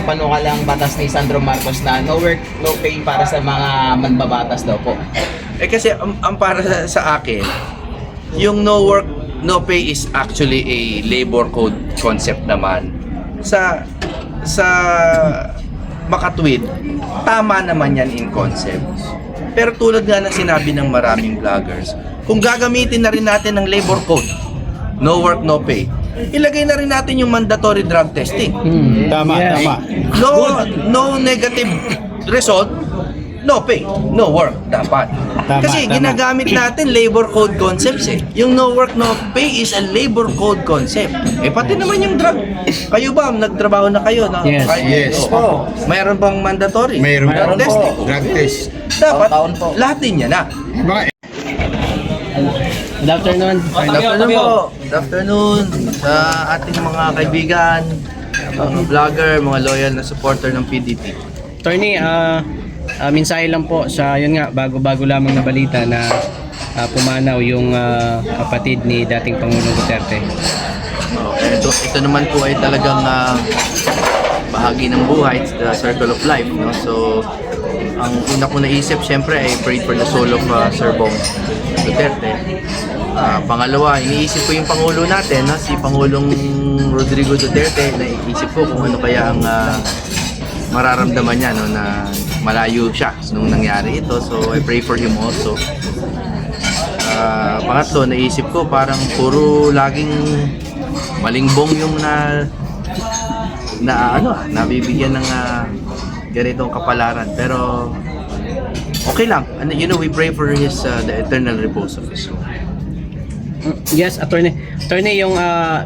panukalang batas ni Sandro Marcos na no work, no pay para sa mga manbabatas daw po. Kasi ang para sa akin, yung no work, no pay is actually a labor code concept naman. Sa makatwid, tama naman yan in concept. Pero tulad nga ng sinabi ng maraming vloggers, kung gagamitin na rin natin ng labor code, no work, no pay, ilagay na rin natin yung mandatory drug testing. Tama, tama. No negative result, no pay, no work, dapat. Tama, Kasi tama. ginagamit natin labor code concepts eh. Yung no work, no pay is a labor code concept. Pati naman yung drug. Kayo ba, nagtrabaho na kayo? No? Yes. Yes. Mayroon bang mandatory? Mayroon drug po. testing? Drug test. Dapat, Taon po. lahat din yan na. Mga Good afternoon. Good afternoon po. Good afternoon sa ating mga kaibigan, mga vlogger, mga loyal na supporter ng PDP. Attorney, mensahe lang po sa, yun nga, bago-bago lamang na balita na pumanaw yung kapatid ni dating Pangulong Duterte. Ito naman po ay talagang bahagi ng buhay, it's the circle of life, no? So, ang una ko naisip, syempre, ay pray for the soul of Sir Bong Duterte. Pangalawa, iniisip ko yung Pangulo natin, no? Si Pangulong Rodrigo Duterte. Naisip ko kung ano kaya ang mararamdaman niya, no? Na malayo siya nung nangyari ito. So, I pray for him also. Pangatlo, naisip ko parang puro laging malingbong yung nabibigyan ng ganitong kapalaran, pero okay lang. And we pray for his the eternal repose of his soul. Yes, Attorney. Attorney, yung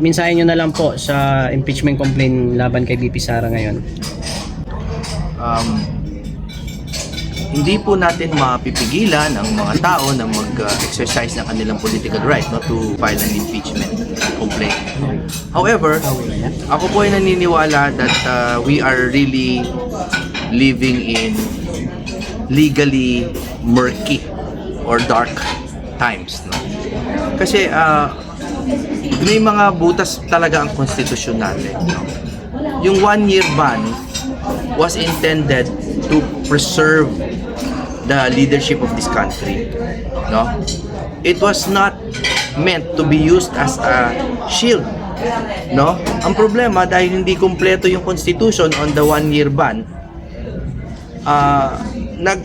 mensahe nyo na lang po sa impeachment complaint laban kay VP Sara ngayon. Hindi po natin mapipigilan ang mga tao na mag-exercise ng kanilang political right, no, to file an impeachment complaint. However, ako po ay naniniwala that we are really living in legally murky or dark times, no? Kasi may mga butas talaga ang konstitusyon natin, no? Yung 1-year ban was intended to preserve the leadership of this country, no? It was not meant to be used as a shield, no? Ang problema, dahil hindi kumpleto yung constitution on the 1-year ban,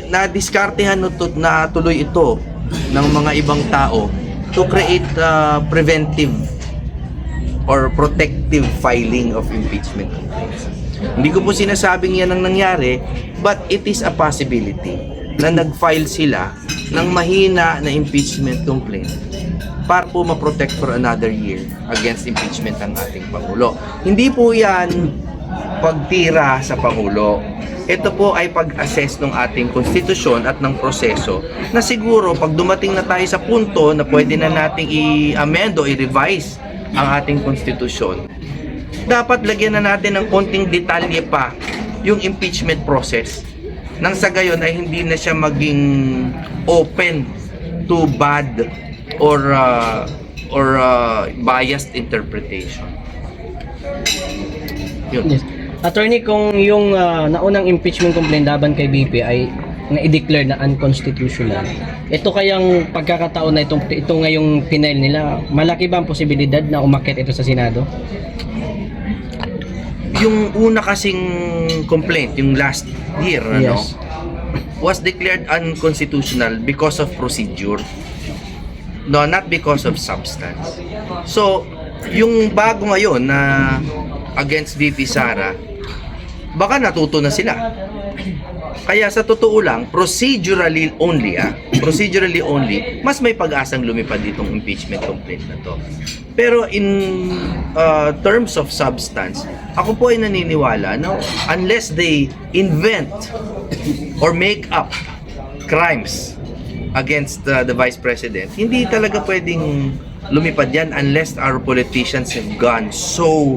na-diskartehan na tuloy ito ng mga ibang tao to create preventive or protective filing of impeachment complaints. Hindi ko po sinasabing yan ang nangyari, but it is a possibility na nag-file sila ng mahina na impeachment complaint para po ma-protect for another year against impeachment ang ating Pangulo. Hindi po yan pagtira sa Pangulo. Ito po ay pag-assess ng ating konstitusyon at ng proseso na siguro pag dumating na tayo sa punto na pwede na nating i-amend o i-revise ang ating konstitusyon, dapat lagyan na natin ng konting detalye pa yung impeachment process nang sa gayon ay hindi na siya maging open to bad or biased interpretation. Yun. Yes. Attorney, kung yung naunang impeachment complaint laban kay BP ay na-declare na unconstitutional, ito kayang pagkakataon na ito ngayong pinail nila, malaki ba ang posibilidad na umakyat ito sa Senado? Yung una kasing complaint, yung last year, Yes. was declared unconstitutional because of procedure. No, not because of substance. So, yung bago ngayon na against VP Sara, baka natuto na sila. Kaya sa totoo lang, procedurally only, mas may pag-asang lumipad ditong impeachment complaint na to. Pero in terms of substance, ako po ay naniniwala, no, unless they invent or make up crimes against the Vice President, hindi talaga pwedeng lumipad yan unless our politicians have gotten so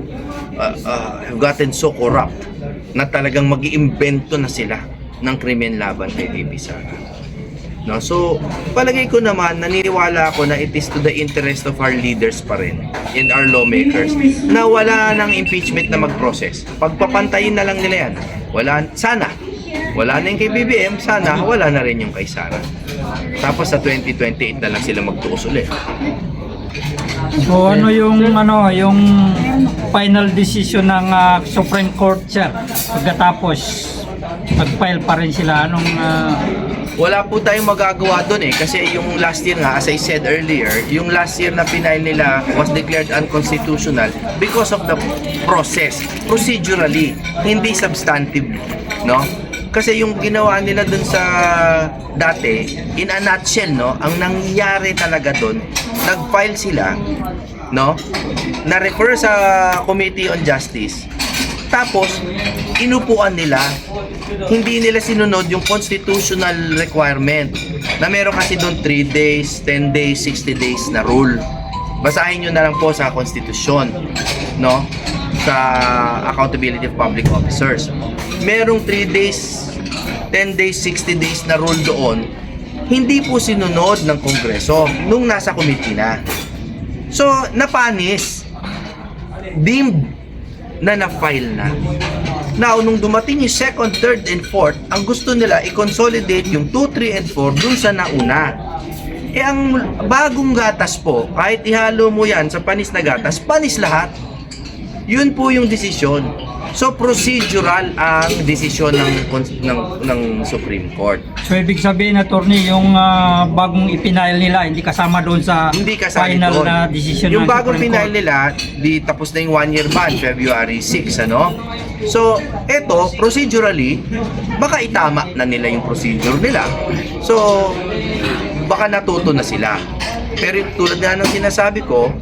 corrupt na talagang mag-iimbento na sila ng krimen laban kay VP Sara. No? So, palagay ko naman, naniniwala ako na it is to the interest of our leaders pa rin and our lawmakers na wala ng impeachment na mag-process. Pagpapantayin na lang nila yan. Sana. Wala na yung kay BBM, sana wala na rin yung kay Sara. Tapos sa 2028 na lang sila magtuos ulit. So ano yung final decision ng Supreme Court, sir? Pagkatapos nag-file pa rin sila Wala po tayong magagawa doon kasi yung last year nga, as I said earlier, yung last year na pinail nila was declared unconstitutional because of the process, procedurally, hindi substantive, no? Kasi yung ginawa nila doon sa dati, in a nutshell, no, ang nangyari talaga doon, nag-file sila, no, na-refer sa Committee on Justice. Tapos, inupuan nila, hindi nila sinunod yung constitutional requirement na meron kasi doon 3 days, 10 days, 60 days na rule. Basahin nyo na lang po sa konstitusyon, no? Sa accountability of public officers. Merong 3 days, 10 days, 60 days na rule doon, hindi po sinunod ng Kongreso nung nasa committee na. So, napanis, deemed na na-file na. Now, nung dumating yung 2nd, 3rd, and 4th, ang gusto nila i-consolidate yung 2, 3, and 4 dun sa nauna. Ang bagong gatas po, kahit ihalo mo yan sa panis na gatas, panis lahat. Yun po yung desisyon. So, procedural ang desisyon ng Supreme Court. So ibig sabihin, attorney, yung bagong ipinail nila hindi kasama doon sa Hindi kasali final doon. na decision Yung ng bagong Supreme pinail Court. nila, di tapos na yung 1-year ban, February 6, ano? So, eto, procedurally, baka itama na nila yung procedure nila. So, baka natuto na sila. Pero tulad nga ng sinasabi ko,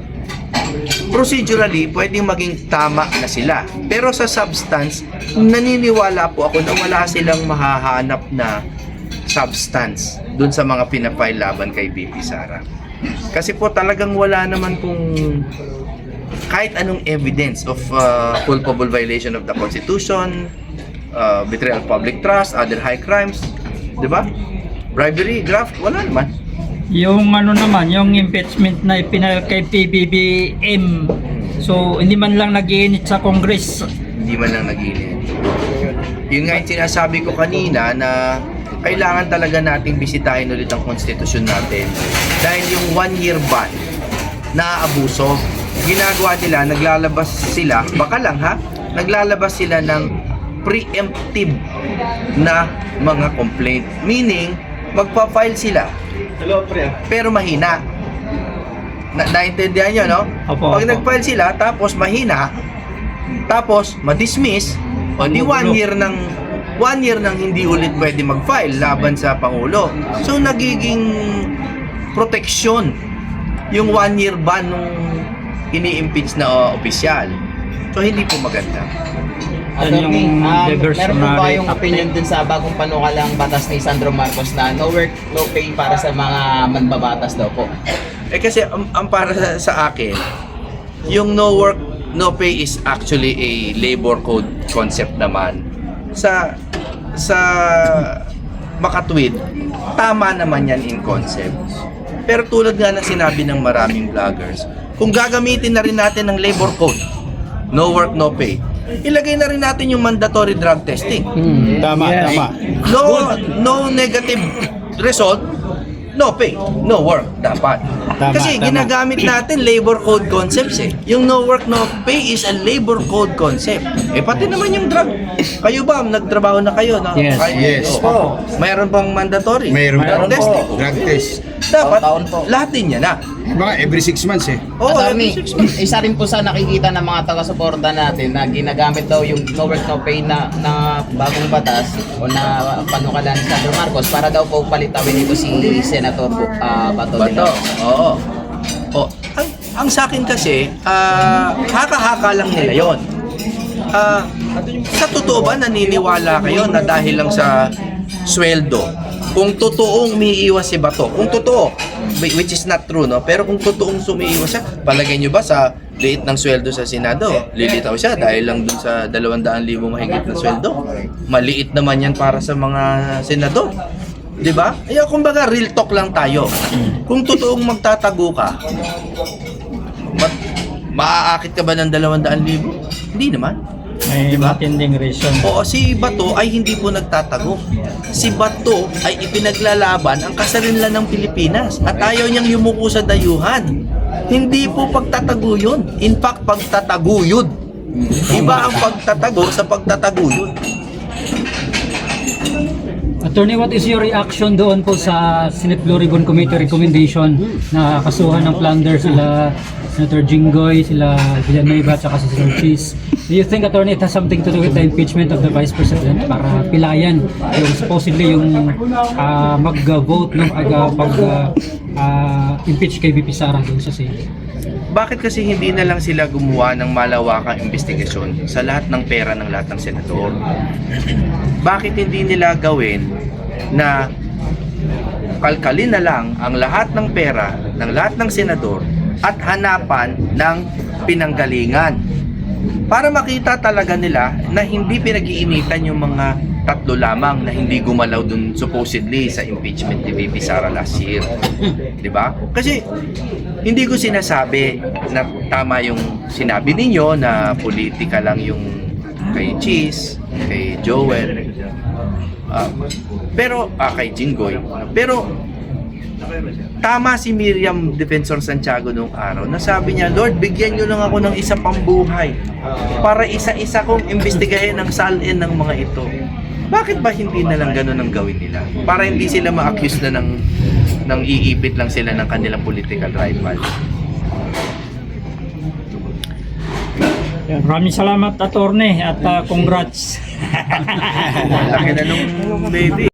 procedurally, pwedeng maging tama na sila. Pero sa substance, naniniwala po ako na wala silang mahahanap na substance dun sa mga pinafile laban kay BP Sara. Kasi po talagang wala naman pong kahit anong evidence of culpable violation of the Constitution, betrayal of public trust, other high crimes, di ba? Bribery, graft, wala naman. Yung naman, yung impeachment na ipinail kay PBBM, so hindi man lang nag-iinit sa Congress. Hindi man lang nag-init. Yun nga yung sinasabi ko kanina na kailangan talaga nating bisitahin ulit ang konstitusyon natin. Dahil yung 1-year ban na abuso, ginagawa nila, naglalabas sila, baka lang ha, naglalabas sila ng preemptive na mga complaint. Meaning, magpa-file sila, pero mahina. Naintindihan nyo, no? Opo, Pag opo. nag-file sila, tapos mahina, tapos ma-dismiss, o di 1 year nang hindi ulit pwede mag-file laban sa Pangulo. So, nagiging proteksyon yung 1-year ban nung ini-impeach na opisyal. So, hindi po maganda. Attorney, meron po ba diversionary yung opinion dun sa bagong panukalang batas ni Sandro Marcos na no work, no pay para sa mga manbabatas daw po? Kasi ang para sa akin, yung no work, no pay is actually a labor code concept naman. Sa makatwid, tama naman yan in concept. Pero tulad nga ng sinabi ng maraming vloggers, kung gagamitin na rin natin ng labor code, no work, no pay, ilagay na rin natin yung mandatory drug testing. Tama, Yes. tama. No negative result, no pay, no work dapat. Tama, Kasi tama. ginagamit natin labor code concepts eh. Yung no work, no pay is a labor code concept. Pati naman yung drug. Kayo ba, nagtrabaho na kayo? No? Yes. Yes. Oo. Mayroon bang mandatory? Mayroon Drug po. testing. Drug test. Dapat, Taon po. lahat din yan na. Mga every 6 months eh. Oo, Attorney, every 6 months. isa rin po sa nakikita ng mga taga-suporta natin na ginagamit daw yung no work, no pay na bagong batas o na panukalan ni Sandro Marcos para daw po palitawin ito si Senator Bato. Bato, oo. Ang sa akin kasi, haka-haka lang nila yon. Sa totoo ba naniniwala kayo na dahil lang sa sweldo, kung totoong umiiwas si Bato, kung totoo, which is not true, no? Pero kung totoong sumiiwas siya, palagay nyo ba sa liit ng sweldo sa Senado, lilitaw siya dahil lang dun sa 200,000 mahigit na sweldo? Maliit naman yan para sa mga senador. 'Di ba? Kumbaga real talk lang tayo. Kung totoong magtatago ka, maaakit ka ba ng 200,000? Hindi naman. May Diba? matinding reason. Oo, si Bato ay hindi po nagtatago. Si Bato ay ipinaglalaban ang kasarinlan ng Pilipinas at ayaw niyang yumuko sa dayuhan. Hindi po pagtataguyod. In fact, pagtataguyod. Iba ang pagtatago sa pagtataguyod. Attorney, what is your reaction doon po sa Senate Blue Ribbon Committee recommendation na kasuhan ng plunder sila Senator Jinggoy, sila Villanueva, at saka si Senator Cheese? Do you think, Attorney, it has something to do with the impeachment of the Vice President para pilayan yung supposedly yung mag-vote no, impeach kay VP Sara doon sa Senate? Bakit kasi hindi na lang sila gumawa ng malawakang investigasyon sa lahat ng pera ng lahat ng senador? Bakit hindi nila gawin na kalkalin na lang ang lahat ng pera ng lahat ng senador at hanapan ng pinanggalingan? Para makita talaga nila na hindi pinag-iinitan yung mga tatlo lamang na hindi gumalaw dun supposedly sa impeachment ni VP Sara last year. 'Di ba? Kasi hindi ko sinasabi na tama yung sinabi ninyo na politika lang yung kay Cheese, kay Joel, pero kay Jinggoy. Pero tama si Miriam Defensor Santiago nung araw na sabi niya, Lord, bigyan niyo lang ako ng isa pang buhay para isa-isa kong imbestigahin ang salin ng mga ito. Bakit ba hindi na lang ganun ang gawin nila? Para hindi sila ma-accuse na ng iipit lang sila ng kanilang political rival. Maraming salamat, Attorney, at congrats. Laki na nung baby.